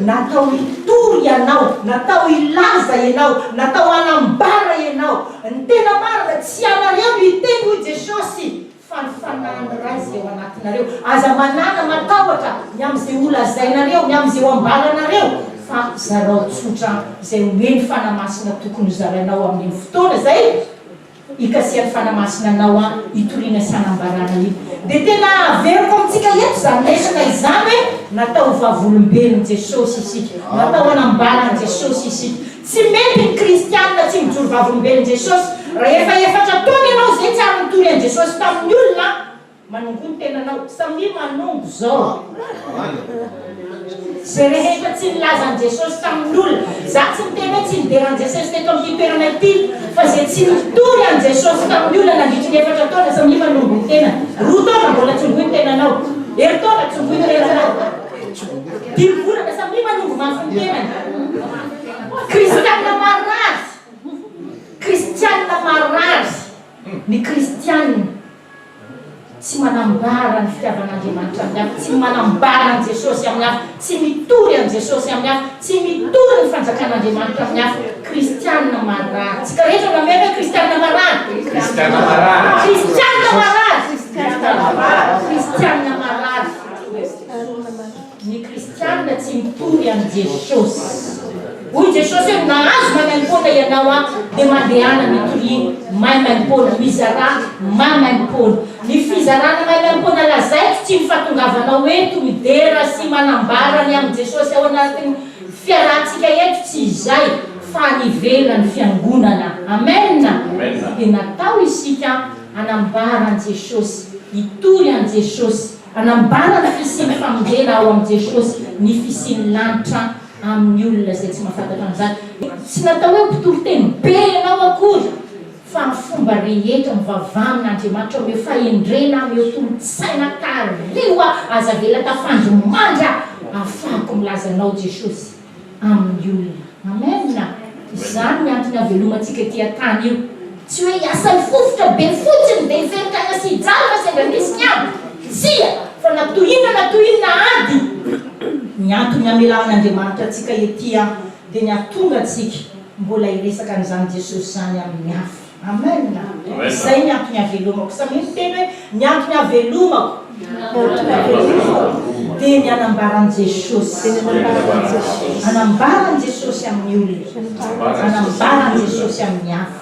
natao hitory ianao, natao ilaza ianao, natao anambara ianao. Ny tena marina tsy anareo no hiteny hoy Jesosy fa ny fanahany razy eo anatinareo. Aza manana matahotra ny amin'izay olazainareo, ny amin'izay ambalanareo, fa zarao tsotra izay omeny fanamasina tokony zarainao amin'iny fotoana zay ikasiany fanamasina anao a hitoriana sy anambarana iny. Dia tena averiko amintsika eto zany lesaka izany hoe natao vavolombelon Jesosy isika, natao anambarana Jesosy isika. Tsy mety ny kristianina tsy mijoro vavolombelon Jesosy raha efatra taona ianao zay tsy ary nitory an Jesosy tamin'ny olona manongo ny tenanao samia manongo zao. Zay rehetra tsy nilaza an Jesosy tamin'ny olona, za tsy miteny hoe tsy nidera an Jesosy teto amin'ny toerana ity, fa zay tsy nitory an Jesosy tamin'ny olona nandritry ny efatra taona samia manongo ny tena. Roa taona mbola tsongoy ny tenanao, eri taona tsongoy ny tenanao, dimy volana samia manongo mafy ny tenany. Kristianina marary, kristianina marary, ny kristianina tsy manambara ny fitiavan'Andriamanitra amin'ny hafa, tsy manambara ny Jesosy amin'ny hafa, tsy mitory an Jesosy amin'ny hafa, tsy mitory ny fanjakan'Andriamanitra amin'ny hafa. Kristianina marary. Tsika rehetra mameno hoe kristianina marary, kristianina marary, kristianina marary, kristianina marary. Ny kristianina tsy mitory an Jesosy. Hoy Jesosy hoe nahazo maimaim-poana ianao a dia mandehana mitoriny maimaim-poana, mizara maimaim-poana. Ny fizarana maimaim-poana lazaiko tsy mifatongavanao eto midera sy manambarany amin'ny Jesosy ao anatin'ny fiarahantsika eto, tsy izay fa nivelany fiangonana. Amen. Dia natao isika anambara an Jesosy, hitory an Jesosy, anambara ny fisiny famonjena ao amin'ny Jesosy, ny fisiny lanitra amin'ny olona zay tsy mahafantatra an'izany. Tsy natao hoe mpitory-teny be ianao akory, fa ny fomba rehetra mivavamin'Andriamanitra hoe fahendrena eo tolo-tsaina tariwa aza vela tafandro mandra ahafahako milazanao Jesosy amin'ny olona. Amen. Izany ny antony havelomantsika ety an-tany io. Tsy hoe hiasa fofotra be fotsiny dia hiferikana sy hijalona sendra misy ny aby. Tsia, fa natohina ady. Ny antony amelan'Andriamanitra atsika ety dia ny atonga atsika mbola hiresaka an'izany Jesosy zany amin'ny hafa. Amen. Izay ny antony havelomako. Samy teny hoe ny antony havelomako dia ny anambaran Jesosy. Anambaran Jesosy amin'ny olona, anambaran Jesosy amin'ny hafa.